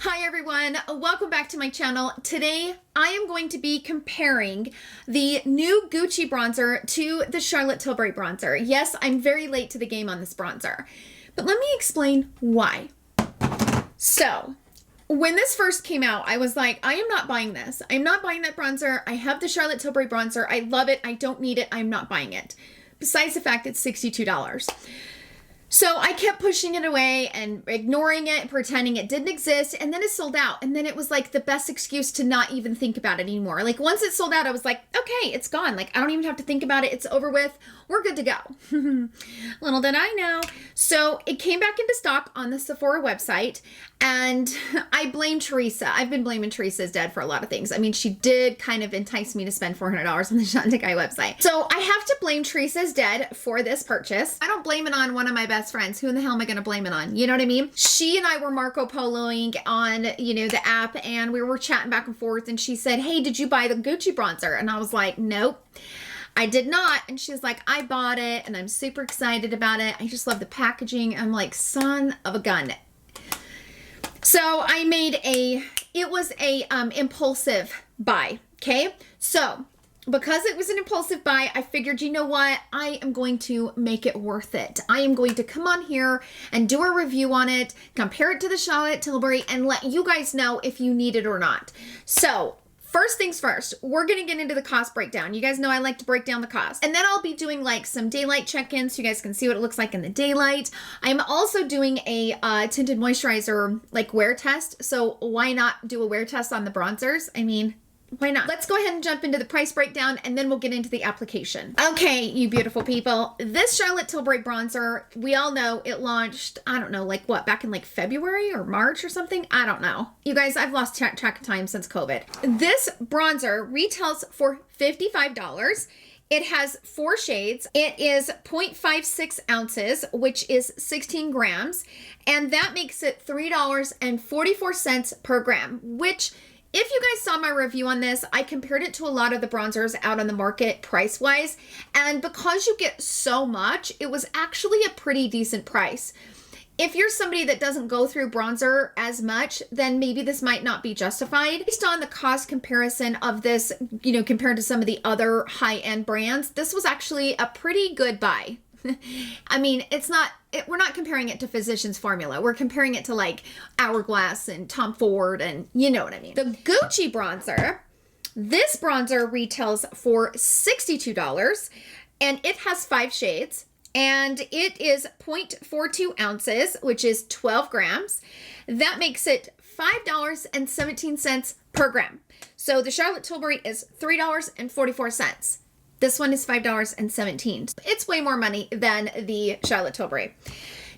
Hi everyone, welcome back to my channel. Today I am going to be comparing the new Gucci bronzer to the Charlotte Tilbury bronzer. Yes, I'm very late to the game on this bronzer, but let me explain why. So, when this first came out, I was like, I am not buying this. I'm not buying that bronzer. I have the Charlotte Tilbury bronzer. I love it. I don't need it. I'm not buying it. Besides the fact it's $62. So I kept pushing it away and ignoring it, pretending it didn't exist, and then it sold out. And then it was like the best excuse to not even think about it anymore. Like once it sold out, I was like, okay, it's gone. Like I don't even have to think about it. It's over with. We're good to go. Little did I know. So it came back into stock on the Sephora website, and I blame Teresa. I've been blaming Teresa's dead for a lot of things. I mean, she did kind of entice me to spend $400 on the Shantakai website. So I have to blame Teresa's dead for this purchase. I don't blame it on one of my best friends. Who in the hell am I going to blame it on? You know what I mean? She and I were Marco Poloing on, the app, and we were chatting back and forth, and she said, hey, did you buy the Gucci bronzer? And I was like, nope. I did not. And she's like, I bought it and I'm super excited about it. I just love the packaging. I'm like, son of a gun. So I made it was a impulsive buy. Okay. So because it was an impulsive buy, I figured, you know what? I am going to make it worth it. I am going to come on here and do a review on it, compare it to the Charlotte Tilbury, and let you guys know if you need it or not. So first things first, we're going to get into the cost breakdown. You guys know I like to break down the cost. And then I'll be doing like some daylight check-ins so you guys can see what it looks like in the daylight. I'm also doing a tinted moisturizer like wear test. So why not do a wear test on the bronzers? I mean, why not? Let's go ahead and jump into the price breakdown and then we'll get into the application. Okay, you beautiful people. This Charlotte Tilbury bronzer, we all know it launched, I don't know, like what, back in like February or March or something? I don't know. You guys, I've lost track of time since COVID. This bronzer retails for $55. It has 4 shades. It is 0.56 ounces, which is 16 grams. And that makes it $3.44 per gram, which, if you guys saw my review on this, I compared it to a lot of the bronzers out on the market price-wise, and because you get so much, it was actually a pretty decent price. If you're somebody that doesn't go through bronzer as much, then maybe this might not be justified. Based on the cost comparison of this, compared to some of the other high-end brands, this was actually a pretty good buy. I mean, we're not comparing it to Physicians Formula. We're comparing it to like Hourglass and Tom Ford, and you know what I mean. The Gucci bronzer, this bronzer retails for $62 and it has 5 shades and it is 0.42 ounces, which is 12 grams. That makes it $5.17 per gram. So the Charlotte Tilbury is $3.44. This one is $5.17. It's way more money than the Charlotte Tilbury.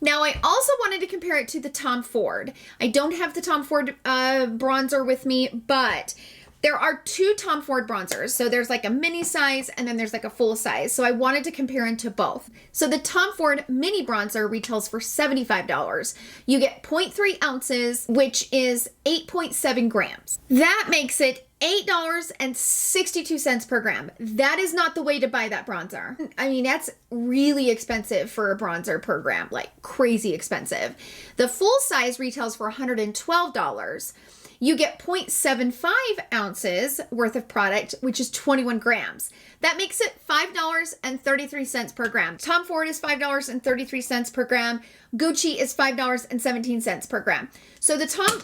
Now, I also wanted to compare it to the Tom Ford. I don't have the Tom Ford bronzer with me, but there are 2 Tom Ford bronzers. So there's like a mini size and then there's like a full size. So I wanted to compare it to both. So the Tom Ford mini bronzer retails for $75. You get 0.3 ounces, which is 8.7 grams. That makes it $8.62 per gram. That is not the way to buy that bronzer. I mean, that's really expensive for a bronzer per gram, like crazy expensive. The full size retails for $112. You get 0.75 ounces worth of product, which is 21 grams. That makes it $5.33 per gram. Tom Ford is $5.33 per gram. Gucci is $5.17 per gram. So the Tom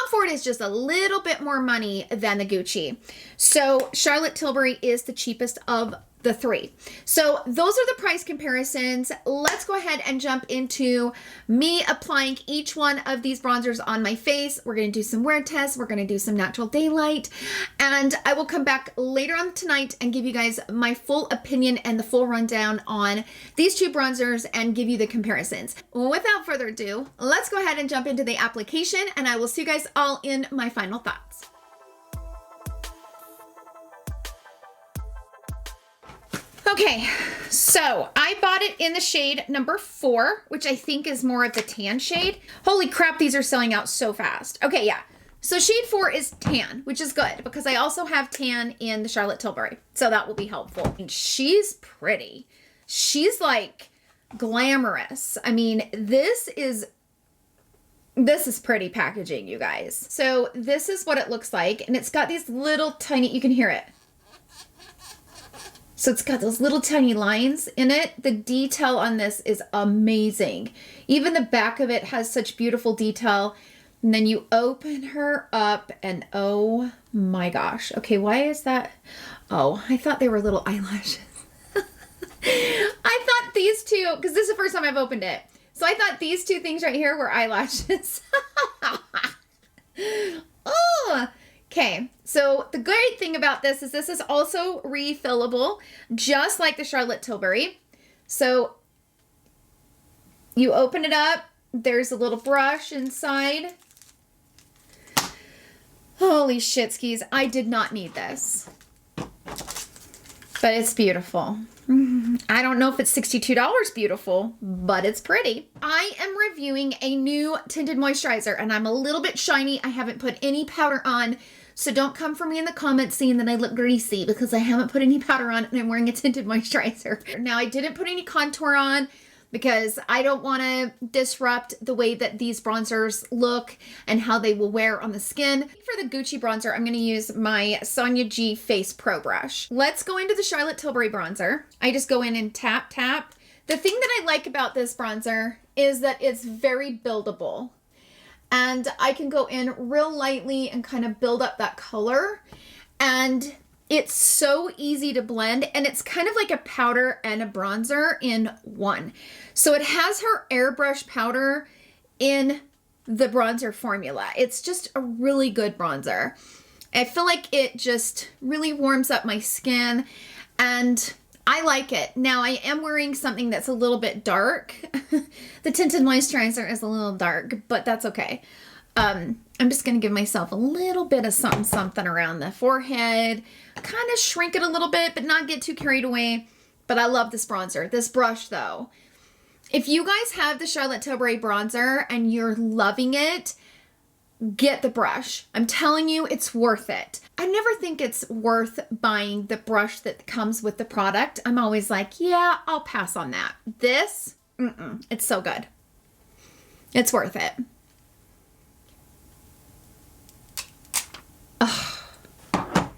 Ford is just a little bit more money than the Gucci. So Charlotte Tilbury is the cheapest of the 3. So those are the price comparisons. Let's go ahead and jump into me applying each one of these bronzers on my face. We're going to do some wear tests. We're going to do some natural daylight, and I will come back later on tonight and give you guys my full opinion and the full rundown on these 2 bronzers and give you the comparisons. Without further ado, let's go ahead and jump into the application, and I will see you guys all in my final thoughts. Okay, so I bought it in the shade number 4, which I think is more of the tan shade. Holy crap, these are selling out so fast. Okay, yeah. So shade 4 is tan, which is good because I also have tan in the Charlotte Tilbury. So that will be helpful. And she's pretty. She's like glamorous. I mean, this is pretty packaging, you guys. So this is what it looks like. And it's got these little tiny, you can hear it. So it's got those little tiny lines in it. The detail on this is amazing. Even the back of it has such beautiful detail. And then you open her up and oh my gosh. Okay, why is that? Oh, I thought they were little eyelashes. I thought these two, because this is the first time I've opened it. So I thought these two things right here were eyelashes. Oh, okay. So the great thing about this is also refillable, just like the Charlotte Tilbury. So you open it up. There's a little brush inside. Holy shit skis, I did not need this. But it's beautiful. I don't know if it's $62 beautiful, but it's pretty. I am reviewing a new tinted moisturizer and I'm a little bit shiny. I haven't put any powder on, so don't come for me in the comments saying that I look greasy because I haven't put any powder on and I'm wearing a tinted moisturizer. Now I didn't put any contour on because I don't want to disrupt the way that these bronzers look and how they will wear on the skin. For the Gucci bronzer, I'm going to use my Sonia G Face Pro brush. Let's go into the Charlotte Tilbury bronzer. I just go in and tap, tap. The thing that I like about this bronzer is that it's very buildable. And I can go in real lightly and kind of build up that color. And it's so easy to blend, and it's kind of like a powder and a bronzer in one. So it has her airbrush powder in the bronzer formula. It's just a really good bronzer. I feel like it just really warms up my skin, and I like it. Now I am wearing something that's a little bit dark. The tinted moisturizer is a little dark, but that's okay. I'm just going to give myself a little bit of something, something around the forehead, kind of shrink it a little bit, but not get too carried away. But I love this bronzer. This brush though, if you guys have the Charlotte Tilbury bronzer and you're loving it, get the brush. I'm telling you, it's worth it. I never think it's worth buying the brush that comes with the product. I'm always like, yeah, I'll pass on that. This, it's so good. It's worth it. Oh,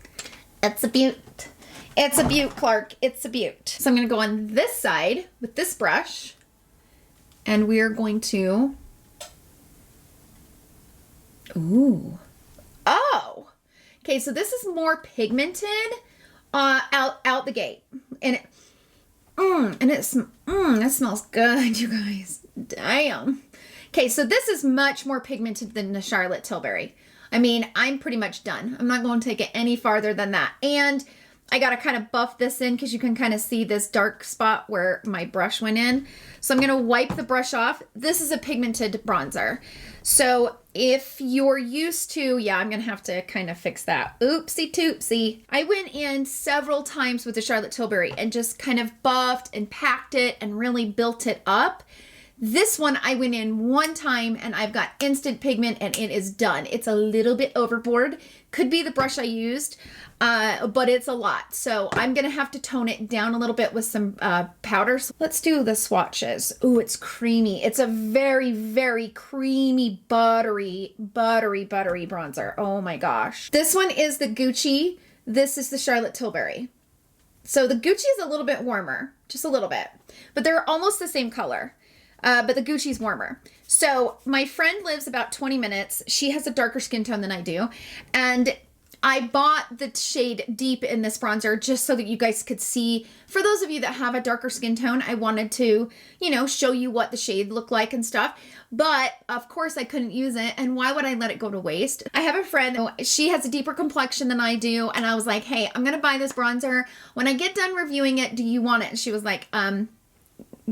it's a beaut. It's a beaut, Clark. It's a beaut. So I'm going to go on this side with this brush, and we are going to... Ooh. Oh. Okay, so this is more pigmented out the gate. And it smells good, you guys. Damn. Okay, so this is much more pigmented than the Charlotte Tilbury. I mean, I'm pretty much done. I'm not going to take it any farther than that. And I got to kind of buff this in because you can kind of see this dark spot where my brush went in. So I'm going to wipe the brush off. This is a pigmented bronzer. So if you're used to, yeah, I'm going to have to kind of fix that. Oopsie toopsie. I went in several times with the Charlotte Tilbury and just kind of buffed and packed it and really built it up. This one I went in one time and I've got instant pigment and it is done. It's a little bit overboard. Could be the brush I used, but it's a lot. So I'm going to have to tone it down a little bit with some powders. Let's do the swatches. Ooh, it's creamy. It's a very, very creamy, buttery bronzer. Oh my gosh. This one is the Gucci. This is the Charlotte Tilbury. So the Gucci is a little bit warmer, just a little bit, but they're almost the same color. But the Gucci's warmer. So my friend lives about 20 minutes. She has a darker skin tone than I do. And I bought the shade Deep in this bronzer just so that you guys could see. For those of you that have a darker skin tone, I wanted to, you know, show you what the shade looked like and stuff. But of course I couldn't use it. And why would I let it go to waste? I have a friend, she has a deeper complexion than I do. And I was like, hey, I'm going to buy this bronzer. When I get done reviewing it, do you want it? And she was like,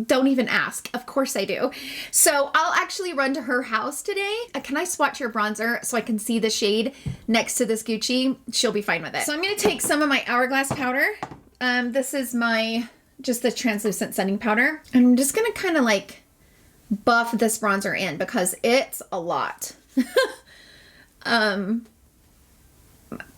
don't even ask. Of course I do. So I'll actually run to her house today. Can I swatch your bronzer so I can see the shade next to this Gucci? She'll be fine with it. So I'm going to take some of my Hourglass powder. This is my just the translucent setting powder. And I'm just going to kind of like buff this bronzer in because it's a lot.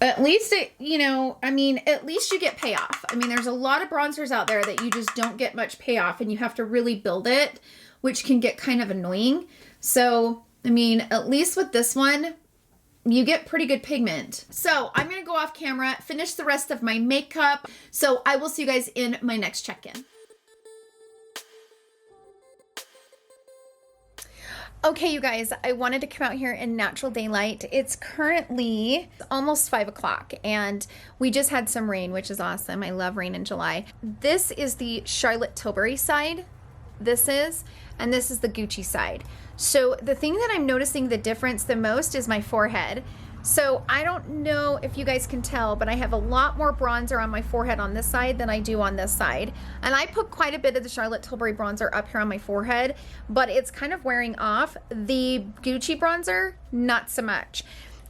At least it, you know, I mean, at least you get payoff. I mean, there's a lot of bronzers out there that you just don't get much payoff and you have to really build it, which can get kind of annoying. So, I mean, at least with this one, you get pretty good pigment. So I'm going to go off camera, finish the rest of my makeup. So I will see you guys in my next check-in. Okay, you guys, I wanted to come out here in natural daylight. It's currently almost 5 o'clock and we just had some rain, which is awesome. I love rain in July. This is the Charlotte Tilbury side. And this is the Gucci side. So the thing that I'm noticing the difference the most is my forehead. So I don't know if you guys can tell, but I have a lot more bronzer on my forehead on this side than I do on this side. And I put quite a bit of the Charlotte Tilbury bronzer up here on my forehead, but it's kind of wearing off. The Gucci bronzer, not so much.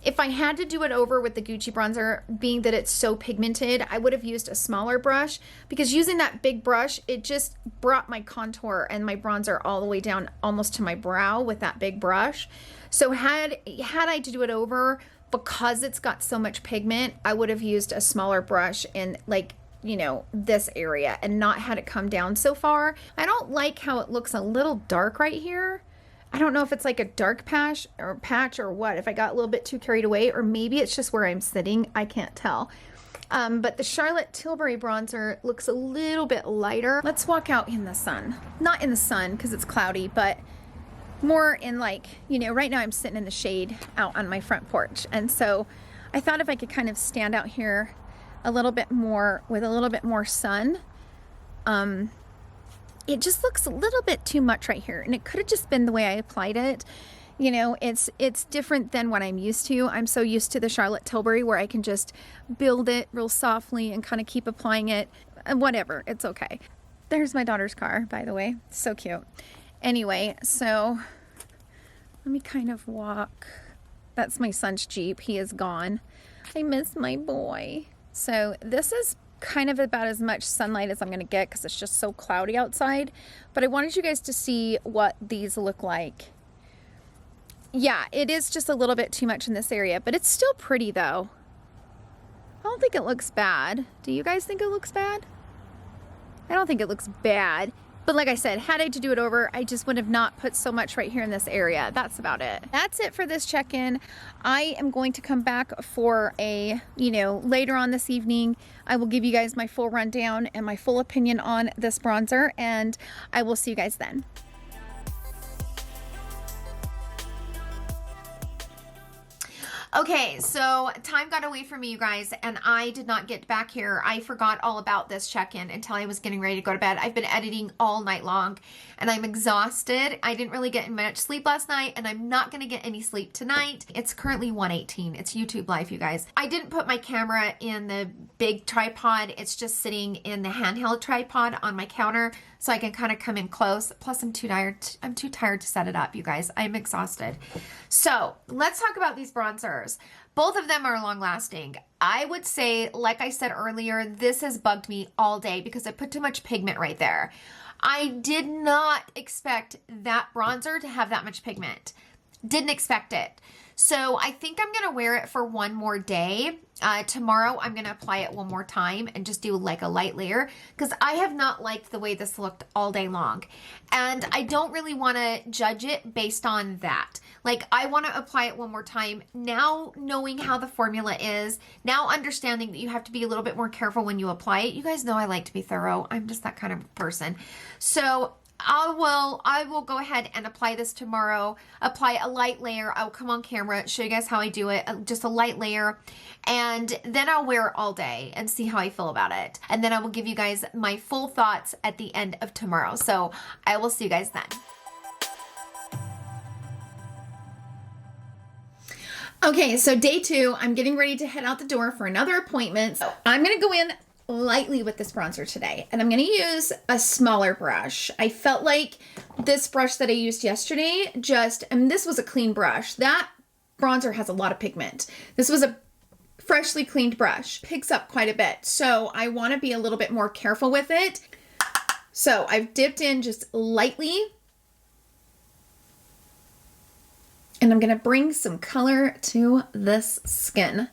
If I had to do it over with the Gucci bronzer, being that it's so pigmented, I would have used a smaller brush because using that big brush, it just brought my contour and my bronzer all the way down almost to my brow with that big brush. So had I to do it over, because it's got so much pigment, I would have used a smaller brush in like, you know, this area and not had it come down so far. I don't like how it looks a little dark right here. I don't know if it's like a dark patch or what, if I got a little bit too carried away, or maybe it's just where I'm sitting. I can't tell. But the Charlotte Tilbury bronzer looks a little bit lighter. Let's walk out in the sun. Not in the sun because it's cloudy, but more in like, you know, right now I'm sitting in the shade out on my front porch. And so I thought if I could kind of stand out here a little bit more with a little bit more sun, it just looks a little bit too much right here. And it could have just been the way I applied it. You know, it's different than what I'm used to. I'm so used to the Charlotte Tilbury where I can just build it real softly and kind of keep applying it. Whatever, it's okay. There's my daughter's car, by the way. So cute. Anyway, so let me kind of walk. That's my son's Jeep. He is gone. I miss my boy. So this is kind of about as much sunlight as I'm going to get because it's just so cloudy outside. But I wanted you guys to see what these look like. Yeah, it is just a little bit too much in this area, but it's still pretty though. I don't think it looks bad. Do you guys think it looks bad? I don't think it looks bad. But like I said, had I to do it over, I just would have not put so much right here in this area. That's about it. That's it for this check-in. I am going to come back for a, you know, later on this evening. I will give you guys my full rundown and my full opinion on this bronzer, and I will see you guys then. Okay, so time got away from me, you guys, and I did not get back here. I forgot all about this check-in until I was getting ready to go to bed. I've been editing all night long, and I'm exhausted. I didn't really get much sleep last night, and I'm not going to get any sleep tonight. It's currently 1:18. It's YouTube Live, you guys. I didn't put my camera in the big tripod. It's just sitting in the handheld tripod on my counter, so I can kind of come in close. Plus, I'm too tired to set it up, you guys. I'm exhausted. So let's talk about these bronzers. Both of them are long lasting. I would say, like I said earlier, this has bugged me all day because I put too much pigment right there. I did not expect that bronzer to have that much pigment. Didn't expect it. So I think I'm going to wear it for one more day. Tomorrow I'm going to apply it one more time and just do like a light layer because I have not liked the way this looked all day long. And I don't really want to judge it based on that. Like, I want to apply it one more time. Now knowing how the formula is, now understanding that you have to be a little bit more careful when you apply it. You guys know I like to be thorough. I'm just that kind of person. So I will go ahead and apply this tomorrow, apply a light layer. I'll come on camera, show you guys how I do it, just a light layer, and then I'll wear it all day and see how I feel about it. And then I will give you guys my full thoughts at the end of tomorrow. So I will see you guys then. Okay, so day 2, I'm getting ready to head out the door for another appointment. So I'm going to go in lightly with this bronzer today, and I'm going to use a smaller brush. I felt like this brush that I used yesterday this was a clean brush. That bronzer has a lot of pigment. This was a freshly cleaned brush. Picks up quite a bit, so I want to be a little bit more careful with it. So I've dipped in just lightly. And I'm going to bring some color to this skin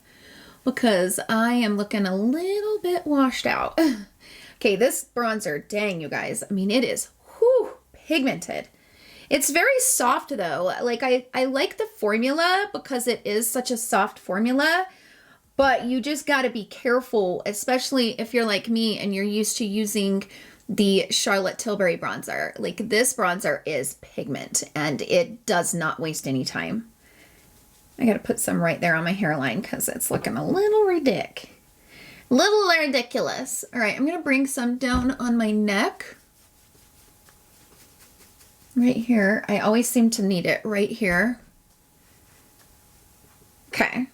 because I am looking a little bit washed out. Okay, this bronzer, dang, you guys. I mean, it is pigmented. It's very soft though. Like I like the formula because it is such a soft formula, but you just got to be careful, especially if you're like me and you're used to using the Charlotte Tilbury bronzer. Like this bronzer is pigment and it does not waste any time. I gotta put some right there on my hairline because it's looking a little ridiculous. All right, I'm gonna bring some down on my neck. Right here. I always seem to need it right here. Okay.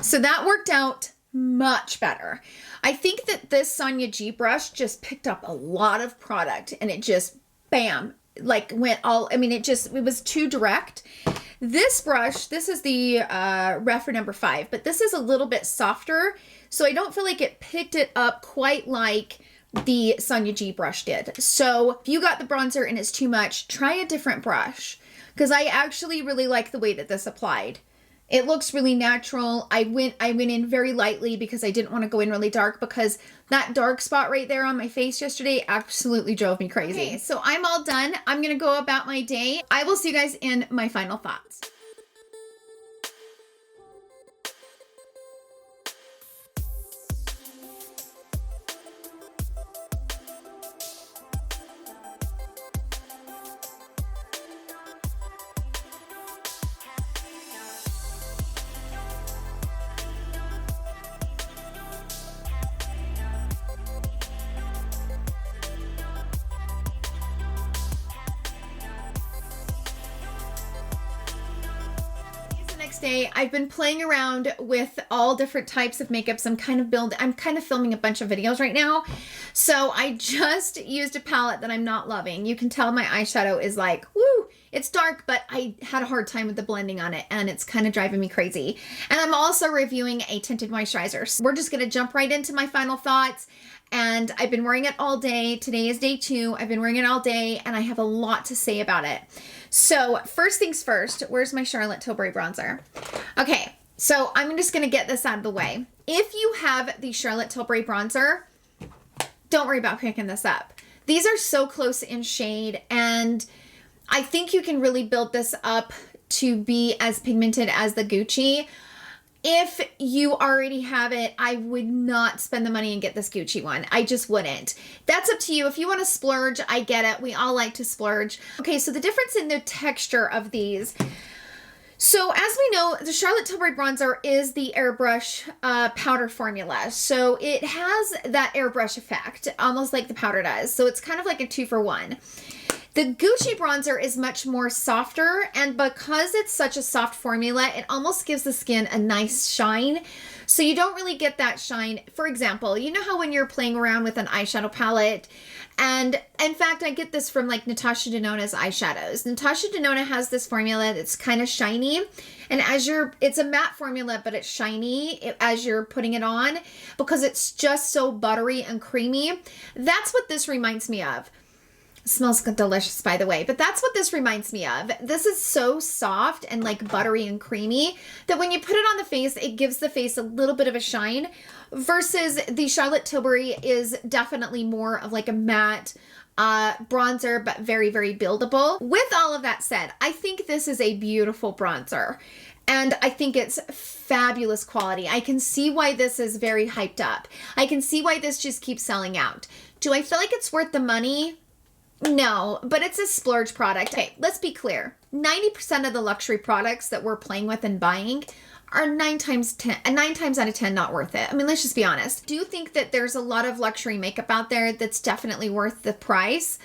So that worked out much better. I think that this Sonia G brush just picked up a lot of product and it just, bam, like went all, I mean, it was too direct. This brush, this is the Refer number 5, but this is a little bit softer. So I don't feel like it picked it up quite like the Sonia G brush did. So if you got the bronzer and it's too much, try a different brush because I actually really like the way that this applied. It looks really natural. I went in very lightly because I didn't want to go in really dark because that dark spot right there on my face yesterday absolutely drove me crazy. Okay, so I'm all done. I'm going to go about my day. I will see you guys in my final thoughts. Day, I've been playing around with all different types of makeups. I'm kind of filming a bunch of videos right now. So I just used a palette that I'm not loving. You can tell my eyeshadow is like, woo, it's dark, but I had a hard time with the blending on it and it's kind of driving me crazy. And I'm also reviewing a tinted moisturizer. So we're just going to jump right into my final thoughts. And I've been wearing it all day. Today is day 2. I've been wearing it all day and I have a lot to say about it. So first things first, where's my Charlotte Tilbury bronzer? Okay, so I'm just gonna get this out of the way. If you have the Charlotte Tilbury bronzer, don't worry about picking this up. These are so close in shade and I think you can really build this up to be as pigmented as the Gucci. If you already have it, I would not spend the money and get this Gucci one. I just wouldn't. That's up to you. If you want to splurge, I get it. We all like to splurge. Okay, so the difference in the texture of these. So as we know, the Charlotte Tilbury bronzer is the Airbrush powder formula. So it has that airbrush effect, almost like the powder does. So it's kind of like a 2-for-1. The Gucci bronzer is much more softer, and because it's such a soft formula, it almost gives the skin a nice shine. So you don't really get that shine. For example, you know how when you're playing around with an eyeshadow palette, and in fact, I get this from like Natasha Denona's eyeshadows. Natasha Denona has this formula that's kind of shiny, and it's a matte formula, but it's shiny as you're putting it on because it's just so buttery and creamy. That's what this reminds me of. It smells delicious, by the way, but that's what this reminds me of. This is so soft and like buttery and creamy that when you put it on the face, it gives the face a little bit of a shine versus the Charlotte Tilbury is definitely more of like a matte bronzer, but very, very buildable. With all of that said, I think this is a beautiful bronzer. And I think it's fabulous quality. I can see why this is very hyped up. I can see why this just keeps selling out. Do I feel like it's worth the money? No, but it's a splurge product. Okay, let's be clear. 90% of the luxury products that we're playing with and buying are 9 times out of 10 not worth it. I mean, let's just be honest. Do you think that there's a lot of luxury makeup out there that's definitely worth the price?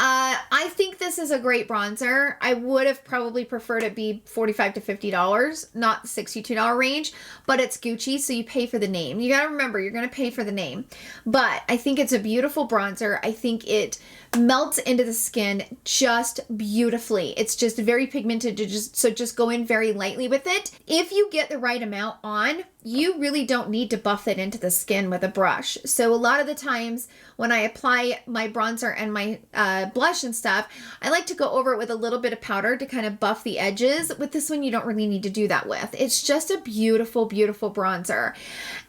I think this is a great bronzer. I would have probably preferred it be $45 to $50, not the $62 range, but it's Gucci, so you pay for the name. You gotta remember, you're gonna pay for the name. But I think it's a beautiful bronzer. I think it melts into the skin just beautifully. It's just very pigmented, so just go in very lightly with it. If you get the right amount on, you really don't need to buff it into the skin with a brush. So a lot of the times when I apply my bronzer and my blush and stuff, I like to go over it with a little bit of powder to kind of buff the edges. With this one, you don't really need to do that with. It's just a beautiful, beautiful bronzer.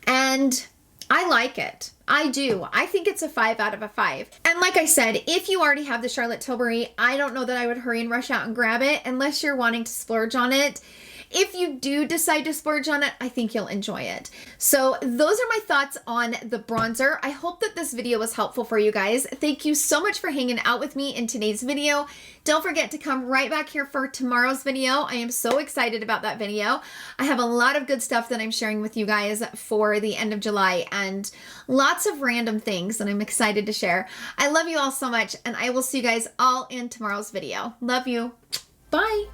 And I like it. I do. I think it's a 5 out of 5. And like I said, if you already have the Charlotte Tilbury, I don't know that I would hurry and rush out and grab it unless you're wanting to splurge on it. If you do decide to splurge on it, I think you'll enjoy it. So those are my thoughts on the bronzer. I hope that this video was helpful for you guys. Thank you so much for hanging out with me in today's video. Don't forget to come right back here for tomorrow's video. I am so excited about that video. I have a lot of good stuff that I'm sharing with you guys for the end of July and lots of random things that I'm excited to share. I love you all so much, and I will see you guys all in tomorrow's video. Love you. Bye.